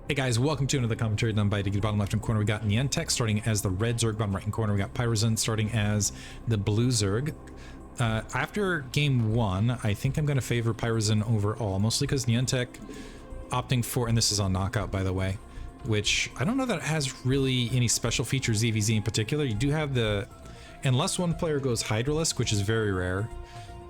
Hey guys, welcome to another commentary done by Diggity. Bottom left hand corner, we got Nyentek starting as the red Zerg. Bottom right hand corner, we got Pierozan starting as the blue Zerg. After game one, I think I'm going to favor Pierozan overall, mostly because Nyentek opting for, and this is on knockout by the way, which I don't know that it has really any special features, ZVZ in particular. You do have the, unless one player goes Hydralisk, which is very rare.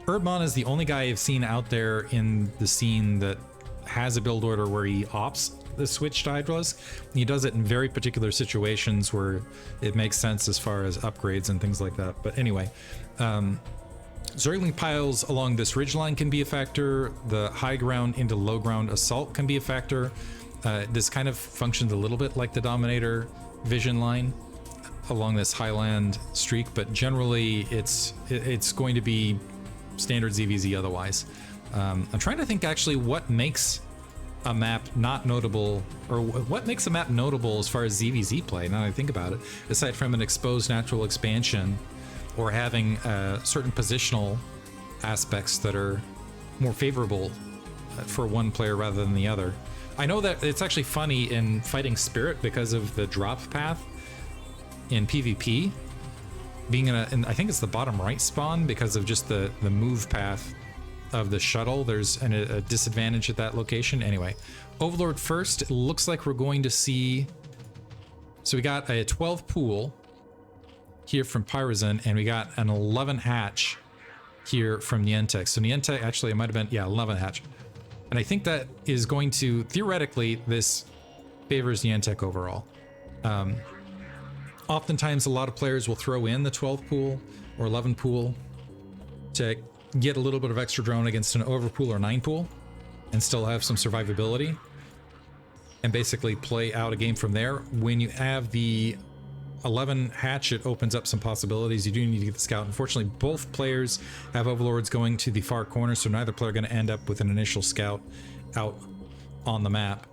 Erdmon is the only guy I've seen out there in the scene that has a build order where he opts the switch to Hydralisk. He does it in very particular situations where it makes sense as far as upgrades and things like that. But anyway, Zergling piles along this ridgeline can be a factor. The high ground into low ground assault can be a factor. This kind of functions a little bit like the Dominator vision line along this highland streak, but generally it's going to be standard ZVZ otherwise. I'm trying to think actually what makes a map not notable, or what makes a map notable as far as ZVZ play, now that I think about it, aside from an exposed natural expansion or having certain positional aspects that are more favorable for one player rather than the other. I know that it's actually funny in Fighting Spirit because of the drop path in PvP being in I think it's the bottom right spawn because of just the move path of the shuttle. There's a disadvantage at that location. Anyway, Overlord first. It looks like we're going to see, so we got a 12 pool here from Pierozan, and we got an 11 hatch here from Nyentek. So Nyentek, actually it might have been, yeah, 11 hatch. And I think that is going to, theoretically, this favors Nyentek overall. Oftentimes a lot of players will throw in the 12 pool or 11 pool to get a little bit of extra drone against an overpool or 9 pool and still have some survivability and basically play out a game from there. When you have the 11 hatch, it opens up some possibilities. You do need to get the scout. Unfortunately, both players have overlords going to the far corner, so neither player going to end up with an initial scout out on the map.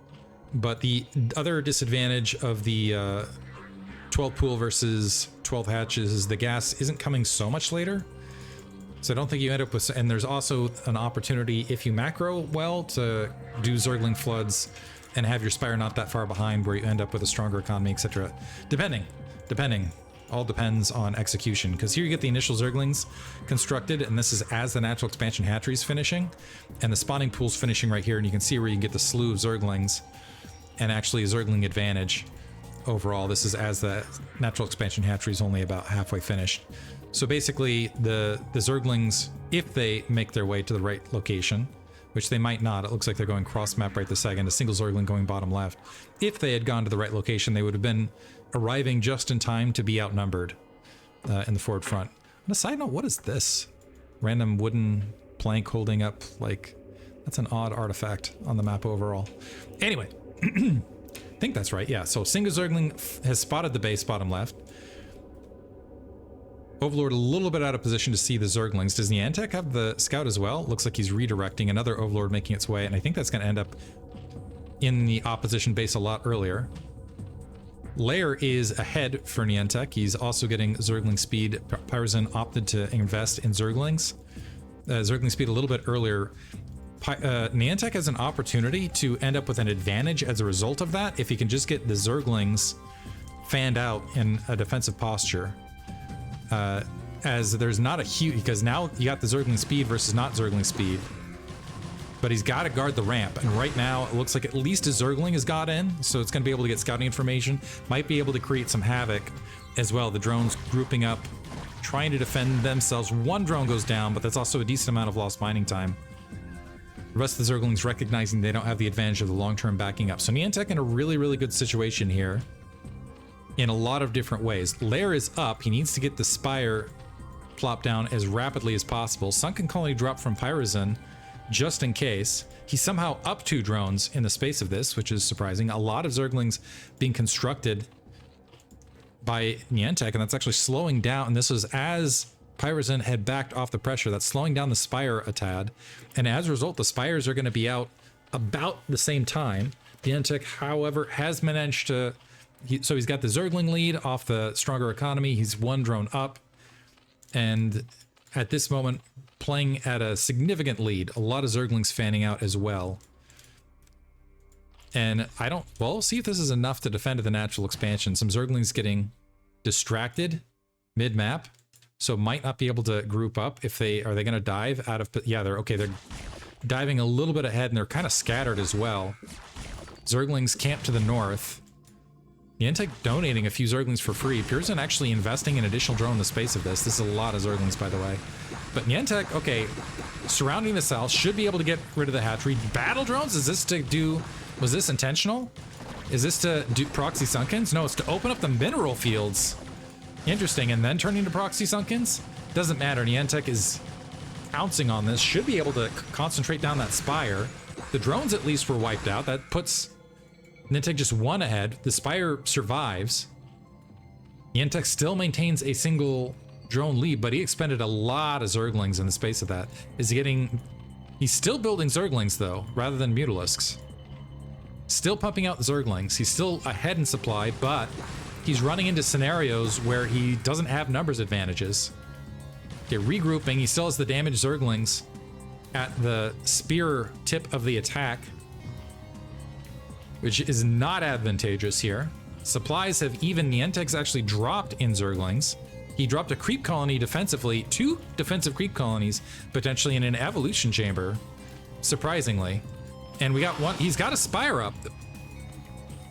But the other disadvantage of the 12 pool versus 12 hatches is the gas isn't coming so much later. So I don't think you end up with, and there's also an opportunity if you macro well to do Zergling floods and have your Spire not that far behind where you end up with a stronger economy, etc. Depending, all depends on execution, because here you get the initial Zerglings constructed, and this is as the natural expansion hatchery is finishing, and the spawning pool's finishing right here, and you can see where you can get the slew of Zerglings and actually a Zergling advantage overall. This is as the natural expansion hatchery is only about halfway finished. So basically the Zerglings, if they make their way to the right location, which they might not, it looks like they're going cross map right this second, a single Zergling going bottom left. If they had gone to the right location, they would have been arriving just in time to be outnumbered in the forward front. On a side note, what is this? Random wooden plank holding up, like, that's an odd artifact on the map overall. Anyway, I think that's right, yeah. So single Zergling has spotted the base bottom left. Overlord a little bit out of position to see the Zerglings. Does Nyentek have the scout as well? Looks like he's redirecting, another Overlord making its way, and I think that's going to end up in the opposition base a lot earlier. Lair is ahead for Nyentek. He's also getting Zergling speed. Pierozan opted to invest in Zerglings. Zergling speed a little bit earlier. Nyentek has an opportunity to end up with an advantage as a result of that if he can just get the Zerglings fanned out in a defensive posture. As there's not a huge, because now you got the Zergling speed versus not Zergling speed, but he's got to guard the ramp, and right now it looks like at least a Zergling has got in, so it's going to be able to get scouting information, might be able to create some havoc as well. The drones grouping up, trying to defend themselves. One drone goes down, but that's also a decent amount of lost mining time. The rest of the Zerglings recognizing they don't have the advantage of the long-term backing up. So Nyentek in a really, really good situation here in a lot of different ways. Lair is up. He needs to get the Spire plopped down as rapidly as possible. Sunken Colony drop from Pierozan just in case. He's somehow up 2 drones in the space of this, which is surprising. A lot of Zerglings being constructed by Nyentek, and that's actually slowing down. And this was as Pierozan had backed off the pressure. That's slowing down the Spire a tad. And as a result, the Spires are going to be out about the same time. Nyentek, however, has managed to, so he's got the Zergling lead off the stronger economy. He's 1 drone up, and at this moment playing at a significant lead. A lot of Zerglings fanning out as well. And I don't, well, we'll see if this is enough to defend the natural expansion. Some Zerglings getting distracted mid-map, so might not be able to group up. If they, are they going to dive out of, yeah, they're, okay, they're diving a little bit ahead, and they're kind of scattered as well. Zerglings camp to the north. Nyentek donating a few Zerglings for free. Pierozan actually investing an additional drone in the space of this. This is a lot of Zerglings, by the way. But Nyentek, okay, surrounding the south, should be able to get rid of the hatchery. Battle drones, is this to do, was this intentional? Is this to do proxy sunkins? No, it's to open up the mineral fields. Interesting, and then turning to proxy sunkins? Doesn't matter, Nyentek is pouncing on this, should be able to concentrate down that spire. The drones at least were wiped out. That puts Nyentek just one ahead. The spire survives. Nyentek still maintains a single drone lead, but he expended a lot of Zerglings in the space of that. Is he getting... He's still building Zerglings, though, rather than Mutalisks. Still pumping out Zerglings. He's still ahead in supply, but he's running into scenarios where he doesn't have numbers advantages. Okay, regrouping. He still has the damaged Zerglings at the spear tip of the attack, which is not advantageous here. Supplies have even... Nyentek's actually dropped in Zerglings. He dropped a creep colony defensively, 2 defensive creep colonies, potentially in an evolution chamber, surprisingly. And we got one, he's got a spire up.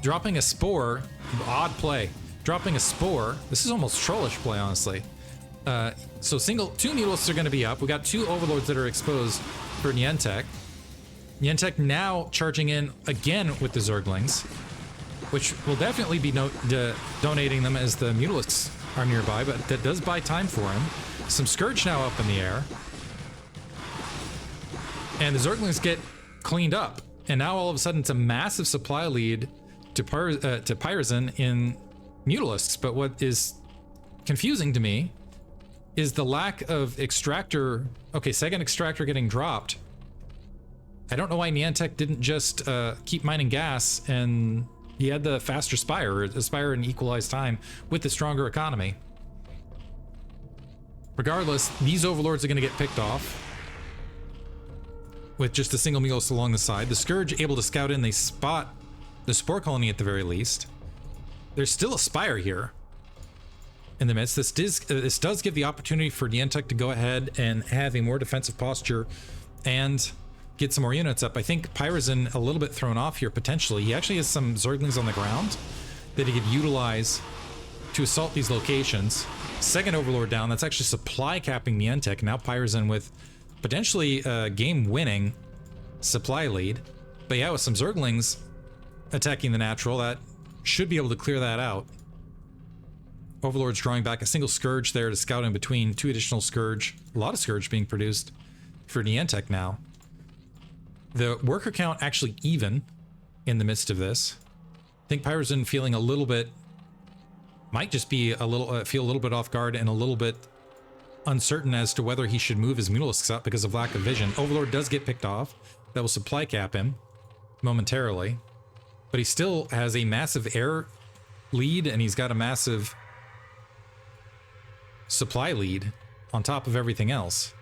Dropping a spore, odd play. Dropping a spore, this is almost trollish play, honestly. So 2 Mutalisks are gonna be up. We got 2 Overlords that are exposed for Nyentek. Nyentek now charging in again with the Zerglings, which will definitely be donating them as the Mutalisks are nearby, but that does buy time for him. Some Scourge now up in the air. And the Zerglings get cleaned up. And now all of a sudden it's a massive supply lead to Pierozan in Mutalisks. But what is confusing to me is the lack of extractor. Okay, second extractor getting dropped. I don't know why Nyentek didn't just keep mining gas, and he had the faster spire, or spire in equalized time with the stronger economy. Regardless, these overlords are going to get picked off with just a single Mutalisk along the side. The Scourge able to scout in, they spot the spore colony at the very least. There's still a spire here in the midst. This does give the opportunity for Nyentek to go ahead and have a more defensive posture and get some more units up. I think Pierozan a little bit thrown off here potentially. He actually has some Zerglings on the ground that he could utilize to assault these locations. Second Overlord down, that's actually supply capping Nyentek. Now Pierozan with potentially a game-winning supply lead. But yeah, with some Zerglings attacking the natural, that should be able to clear that out. Overlord's drawing back a single Scourge there to scout in between, 2 additional Scourge. A lot of Scourge being produced for Nyentek now. The worker count actually even in the midst of this. I think Pierozan feeling a little bit, might just be a little, feel a little bit off guard and a little bit uncertain as to whether he should move his Mutalisks up because of lack of vision. Overlord does get picked off. That will supply cap him momentarily. But he still has a massive air lead, and he's got a massive supply lead on top of everything else.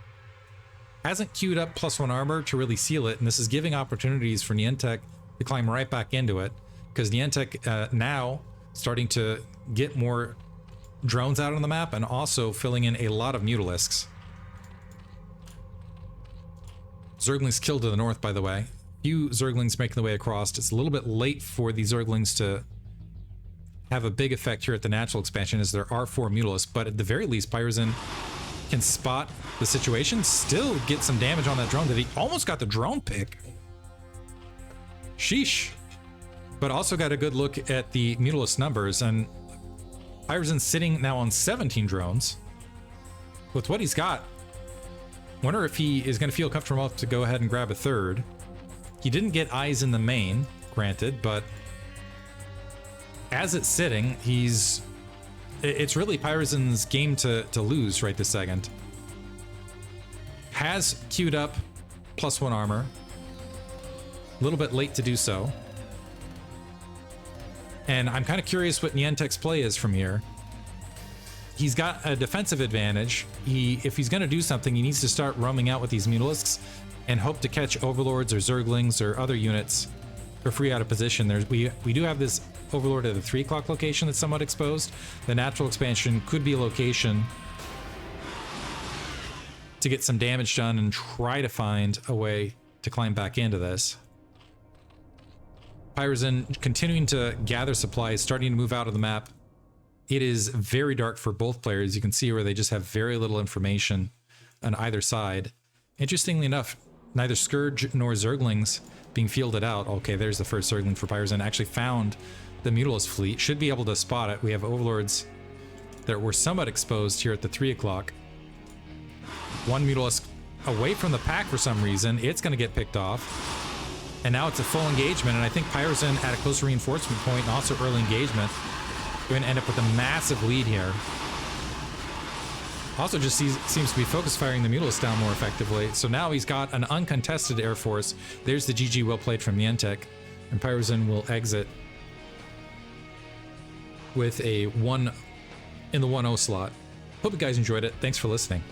Hasn't queued up +1 armor to really seal it, and this is giving opportunities for Nyentek to climb right back into it, because Nyentek now starting to get more drones out on the map and also filling in a lot of Mutalisks. Zerglings killed to the north, by the way. Few Zerglings making the way across. It's a little bit late for these Zerglings to have a big effect here at the natural expansion, as there are 4 Mutalisks, but at the very least Pierozan can spot the situation, still get some damage on that drone that he almost got the drone pick. Sheesh. But also got a good look at the Mutalisk numbers, and Pierozan sitting now on 17 drones. With what he's got, wonder if he is going to feel comfortable enough to go ahead and grab a third. He didn't get eyes in the main, granted, but as it's sitting, it's really Pierozan's game to lose right this second. Has queued up +1 armor. A little bit late to do so. And I'm kind of curious what Nyentek's play is from here. He's got a defensive advantage. If he's going to do something, he needs to start roaming out with these Mutalisks and hope to catch Overlords or Zerglings or other units for free out of position. We do have this Overlord at the 3 o'clock location that's somewhat exposed. The natural expansion could be a location to get some damage done and try to find a way to climb back into this. Pierozan continuing to gather supplies, starting to move out of the map. It is very dark for both players. You can see where they just have very little information on either side. Interestingly enough, neither Scourge nor Zerglings being fielded out. Okay, there's the first Zergling for Pierozan. Actually found the Mutalisk fleet. Should be able to spot it. We have Overlords that were somewhat exposed here at the 3 o'clock. One Mutalisk away from the pack for some reason. It's going to get picked off. And now it's a full engagement, and I think Pierozan at a closer reinforcement point and also early engagement going to end up with a massive lead here. Also just seems to be focus firing the Mutalisk down more effectively. So now he's got an uncontested air force. There's the GG well played from Nyentek, and Pierozan will exit with a 1 in the 1-0 slot. Hope you guys enjoyed it. Thanks for listening.